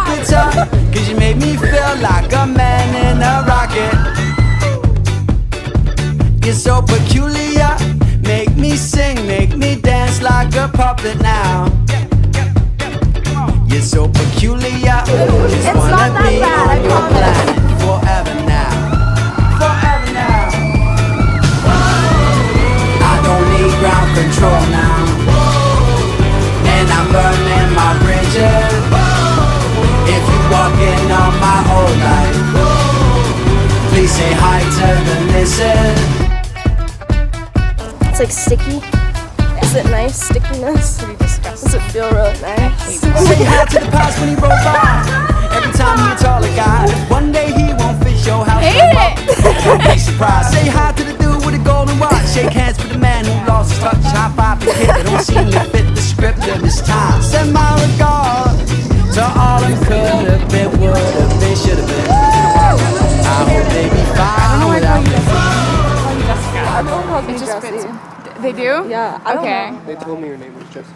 Jupiter, cause you make me feel like a man in a rocket. You're so peculiar, make me sing, make me dance like a puppet now. You're so peculiar, just wanna be on your planet forever now. Forever now. I don't need ground control now, and I'm burning my bridges. If you're walking on my whole life, please say hi to the missus. It's like sticky. Is it nice stickiness? Does it feel really nice? Say hi to the past when he rolled by. Every time he told a guy, one day he won't fit your house. Don't be surprised. Say hi to the dude with a golden watch. Shake hands with the man who lost his touch. High five the kid that don't seem to fit the script of this time. Send my regards to all them could have been, would have been, should have been. I hope they be fine without me. I don't know how to Jessie. They do? Yeah, I don't know. They told me your name was Jessie.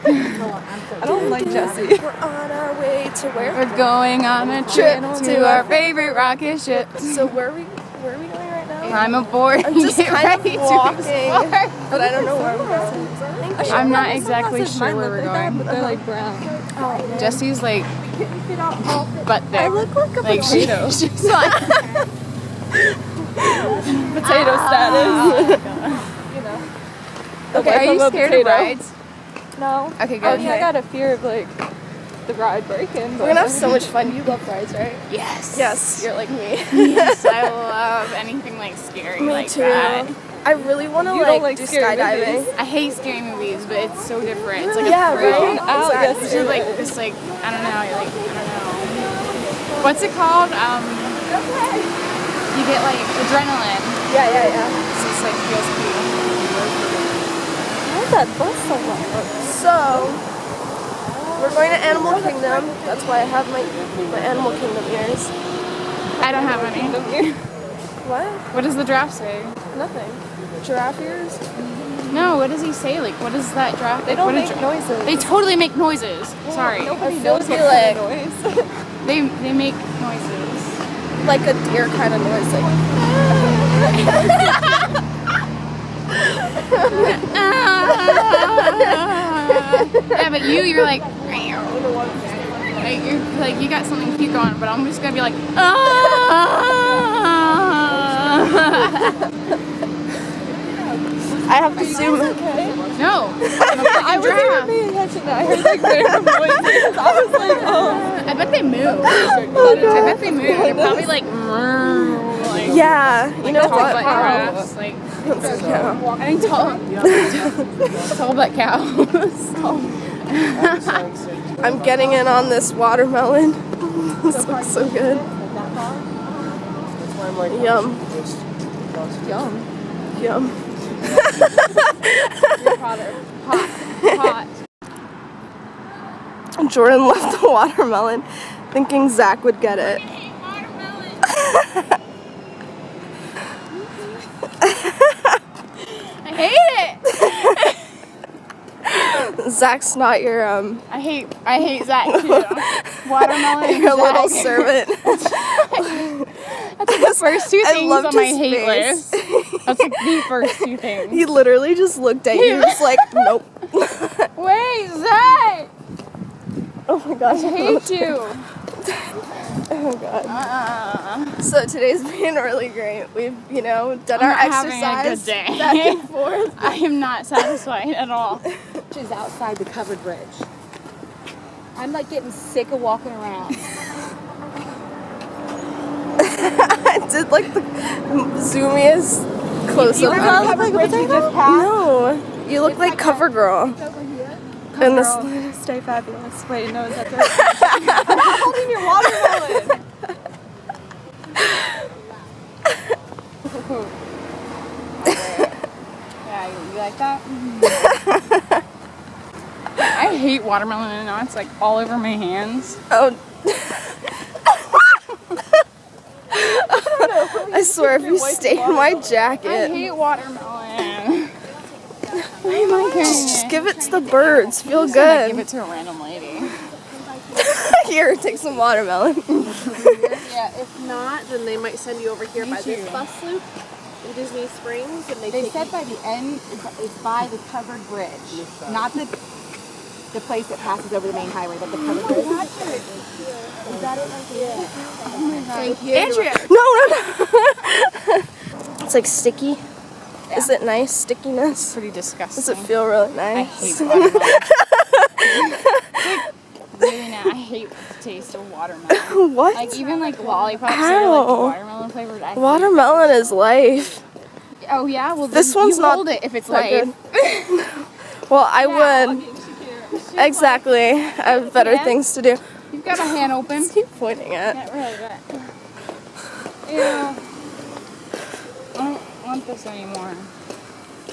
I don't like Jessie. We're on our way to where? We're going on a trip to our favorite rocket ship. So where are we going right now? I'm aboard. I'm just Get kind ready of to walking, explore. but I don't know where I'm going. I'm not exactly sure where we're going. But they're like brown. Jesse's like butt thick. I look like a Like potato. she's like Potato status. Okay, are you scared of rides? No. Okay, good. I got a fear of like the ride breaking. We're gonna have so much fun. You love rides, right? Yes. Yes, you're like me. Yes, I love anything like scary Me like too. that. I really want to like do scary skydiving. I hate scary movies, but it's so different. It's like Yeah, a thrill. right? Exactly. It's just like this, like I don't know, you're like I don't know. What's it called? You get like adrenaline. Yeah. So it's like feels cool. I like that bus so much. So we're going to Animal Kingdom. That's why I have my Animal Kingdom ears. I don't have any. What? What does the giraffe say? Nothing. Giraffe ears? No, what does he say? Like, what is that giraffe? They don't what make noises. They totally make noises. Sorry. I feel like They make noises. like a deer kind of noise. Like yeah, but you're like you're like you got something cute going, but I'm just gonna be like I have to zoom. No. I wasn't even paying attention. I heard like random noises. I was like, oh. I bet they move. I bet they move. They're probably like Yeah, you know tall what? butt giraffes. Like I think tall butt cows. I'm getting in on this watermelon. This looks so good. Yum. Yum. Hot. Jordan left the watermelon thinking Zach would get it. I hate it. Zach's not your I hate Zach too. Watermelon. your and little Zach. servant. That's like the first two I things loved on my his hate face. list. That's like the first two things. He literally just looked at you, just like, nope. Wait, Zach! Oh my gosh, I hate you. Oh god. So today's been really great. We've, done our exercise having a good day. back and forth. I am not satisfied at all. Is outside the covered bridge. I'm like getting sick of walking around. I did like the zoomiest close up. No, you look like CoverGirl. And this Stay Fabulous. Wait, no, is that the I'm not holding your watermelon. Yeah, you like that? I hate watermelon and now it's like all over my hands. Oh. I swear if you stain my I jacket. hate watermelon. Why am I carrying Just it? give it to the birds. Feel I'm just gonna good. give it to a random lady. Here, take some watermelon. Yeah, if not, then they might send you over here by this bus loop in Disney Springs, and They said by the end, it's by the covered bridge, not the place that passes over the main highway, but the covered bridge. Is that it right here? Oh my God. Thank you. Andrea. No. It's like sticky. Yeah. Is it nice stickiness? Pretty disgusting. Does it feel really I nice? hate watermelon. Really not. I hate the taste of watermelon. What? Like even like lollipops are like watermelon flavored. Watermelon is life. Oh yeah, well this then one's you not hold it if it's that life. good. Well, I would. Exactly. I have better things to do. You've got a hand open. Keep pointing at. Not really, but ew. I don't want this anymore.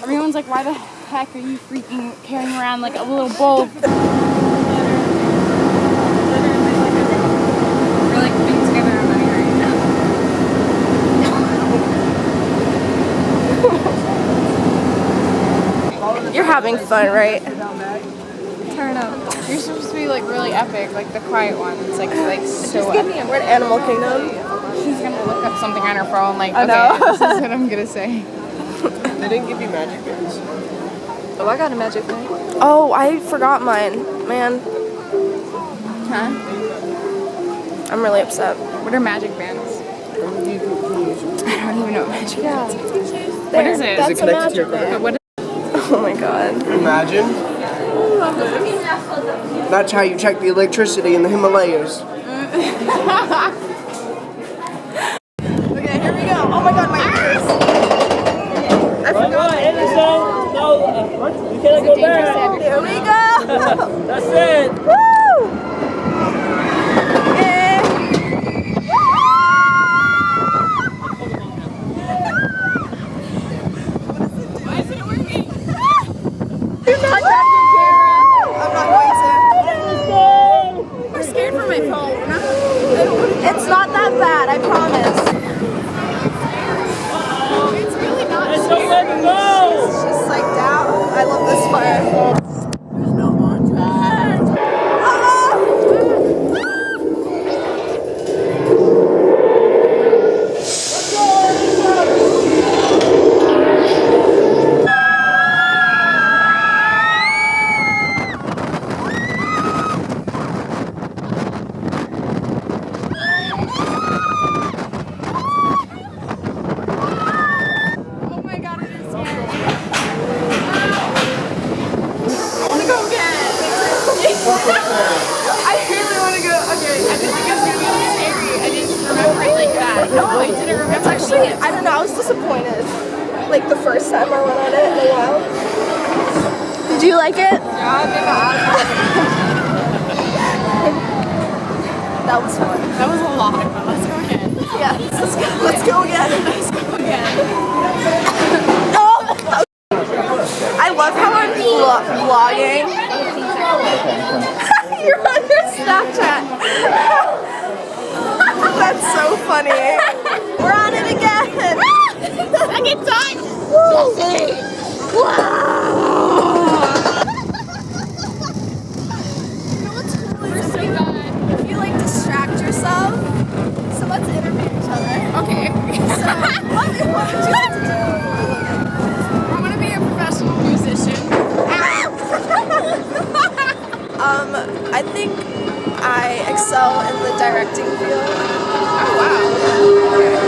Everyone's like, why the heck are you freaking carrying around like a little bowl? We're like being together on money right now. You're having fun, right? Turn up. You're supposed to be like really epic, like the quiet one. It's like so epic. We're in Animal Kingdom. She's gonna look up something on her phone, like, I okay, know. this is what I'm gonna say. They didn't give you magic bands. Oh, I got a magic band. Oh, I forgot mine. Man, Huh? I'm really upset. What are magic bands? I don't even know what magic bands are. What There, is it? That's Is it a connected to your magic card? band. What is Oh my god. Imagine. That's how you check the electricity in the Himalayas. Okay, here we go. Oh my god, my ears. I forgot. You cannot go back. Here we go. That's it. Woo! Yeah. Why isn't it working? You're not touching camera. I'm not going to. We're scared for my phone. We're not. It's not that bad, I promise. It's really not. Let's go let it go. She's psyched out. I love this part. There's no more time. Oh my god, it is scary. I want to go again. I really want to go. Okay, I didn't think it was going to be really scary. I didn't remember it like that. No, I didn't remember. It's actually, I don't know, I was disappointed. Like the first time I went on it in a while. Did you like it? That was fun. That was a lot of fun. Let's go again. Yeah, let's go. Let's go again. Let's go again. Oh! I love how I'm vlogging. You're on your Snapchat. That's so funny. We're on it again. Second time. We're so done. If you like distract yourself, so let's interview each other. Okay. So, what would you like to do? I want to be a professional musician. I think I excel in the directing field. Oh wow.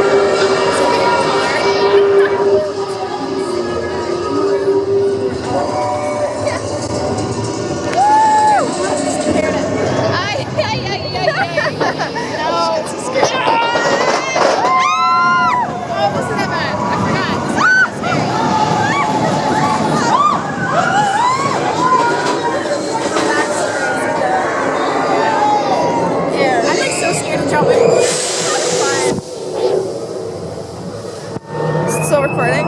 Still recording?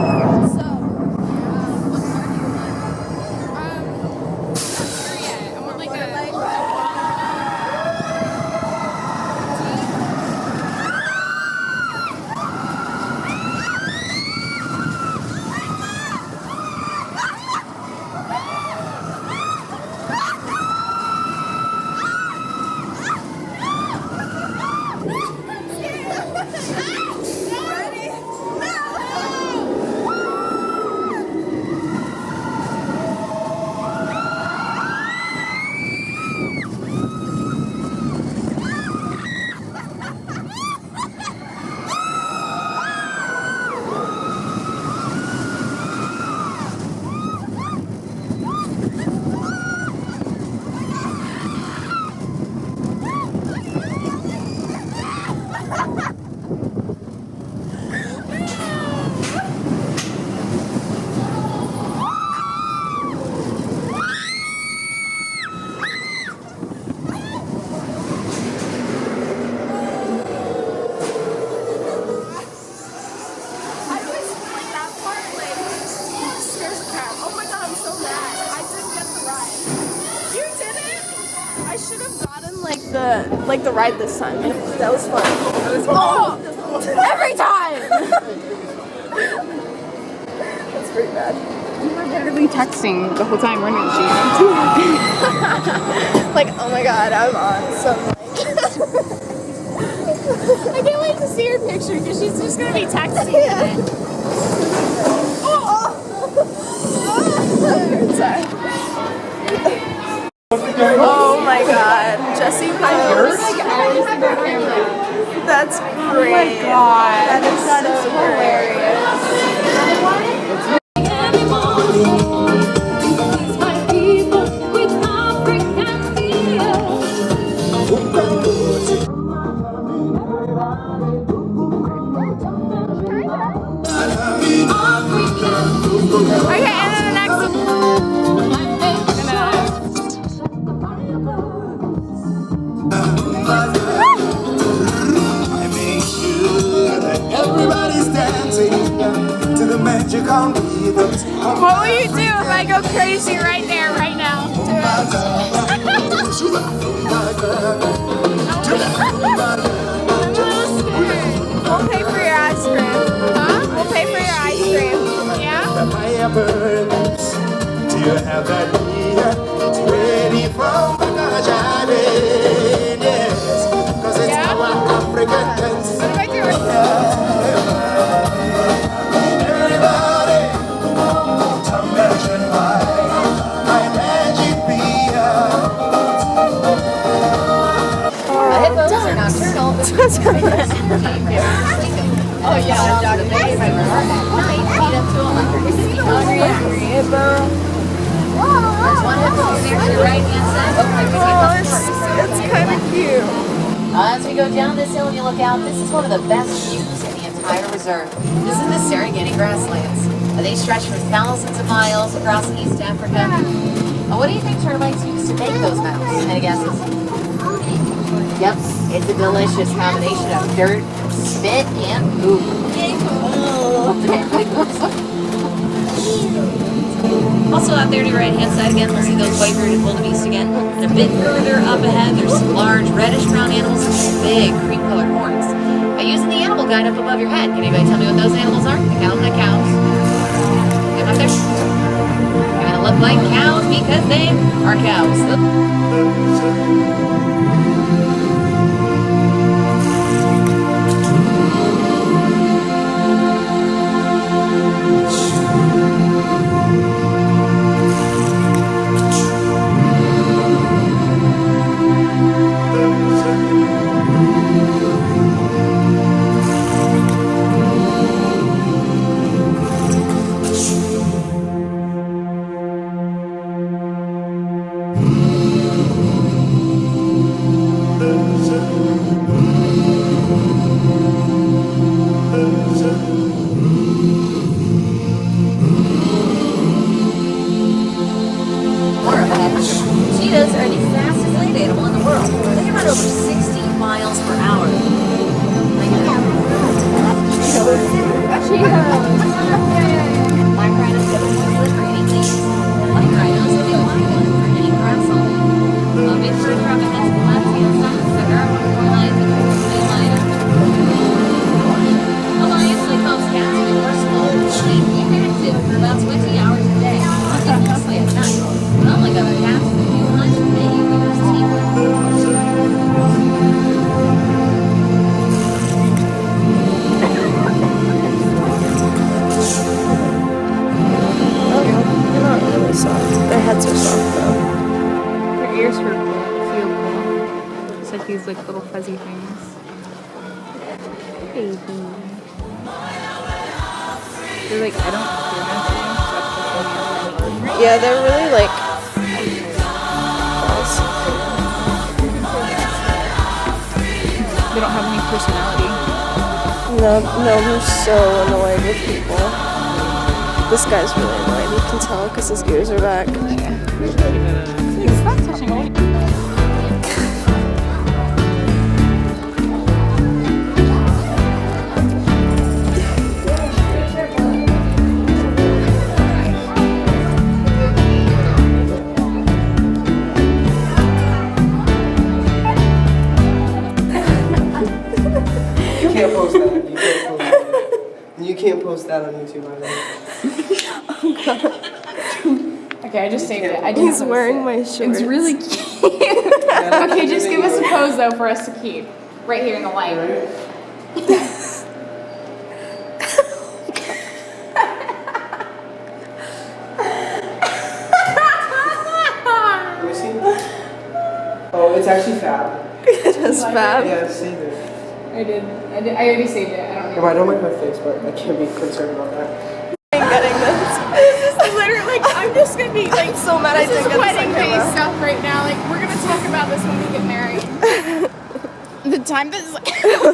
like the ride this time. That was fun. Every time! That's pretty bad. You were literally texting the whole time, weren't you? Like, oh my god, I'm on some I can't wait to see her picture because she's just gonna be texting it. Oh my god, Jesse Pose. That's great. Oh my god, that is so hilarious. Okay, and then the next one. Everybody's dancing to the magical rhythms. What will you do if I go crazy right there, right now? Do We'll pay for your ice cream. Huh? We'll pay for your ice cream. Yeah? The fire burns. Do you have that beer? It's ready from the garden. Yes, because it's Yeah? our African dance. What if I do it? Everybody, imagine my magic beer. Hippos are nocturnal. Oh yeah, Dr. May, my feet up to 100. Hungry hippo. There's one hippo there to the right hand side. It's kind of cute. As we go down this hill and you look out, this is one of the best views in the entire reserve. This is the Serengeti grasslands. They stretch for thousands of miles across East Africa. What do you think termites use to make those mounds? Any guesses? Yep, it's a delicious combination of dirt, spit, and poop. Also out there to your right-hand side again, we'll see those white-bearded wildebeest again. And a bit further up ahead, there's some large reddish-brown animals with some big cream-colored horns. Using the animal guide up above your head, can anybody tell me what those animals are? The cows and the cows. Get up there. Kind of look like cows because they are cows. Cheetahs are the fastest land animal in the world. They can run over 60 miles per hour. Black rhinos have a toilet for any leaves. White rhinos have a wide one for any grass hole. Big bird from the head to the left-hand side is the Arabian lion and the Brazilian lion. A lion sleep most cats are versatile, sleep active for about 20 hours a day. They can sleep at night. But unlike other cats, they do hunt and they use teamwork. They're not really soft. Their heads are soft though. Your ears feel cool. Just like these like little fuzzy things. Baby. They're like, I don't hear them. Yeah, they're really like. They don't have any personality. No, I'm so annoyed with people. This guy's really annoyed. You can tell because his ears are back. Stop touching me. can't post that. You can't post that. You can't post that on YouTube either. Okay, I just saved it. I He's wearing my shorts. It's really cute. Okay, just give us a pose though for us to keep. Right here in the light. Let me see. Oh, it's actually fab. Just fab. Yeah, save it. I already saved it. I don't I don't like my face, but I can't be concerned about that. I'm getting this. This is literally like, I'm just gonna be like so mad I This didn't is get this wedding on day camera. stuff right now. Like, we're gonna talk about this when we get married. The time that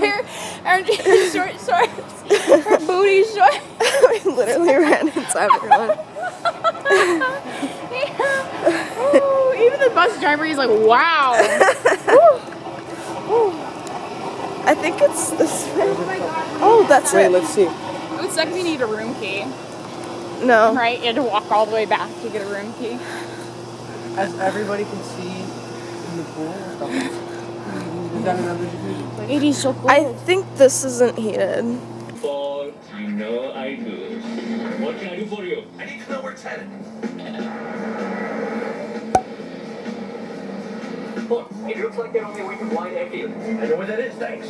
where Andrea's short shorts, her booty short. I literally ran into everyone. Ooh, even the bus driver, he's like, wow. I think it's this way. Oh my god. Oh, that's Wait, it. let's see. It would suck if you need a room key, No. right? You had to walk all the way back to get a room key. As everybody can see in the pool. Is that another jacuzzi? It is so cool. I think this isn't heated. For you know I do. What can I do for you? I need to know where it's headed. Look, it looks like they're on their way to Blind Airfield. I know where that is, thanks.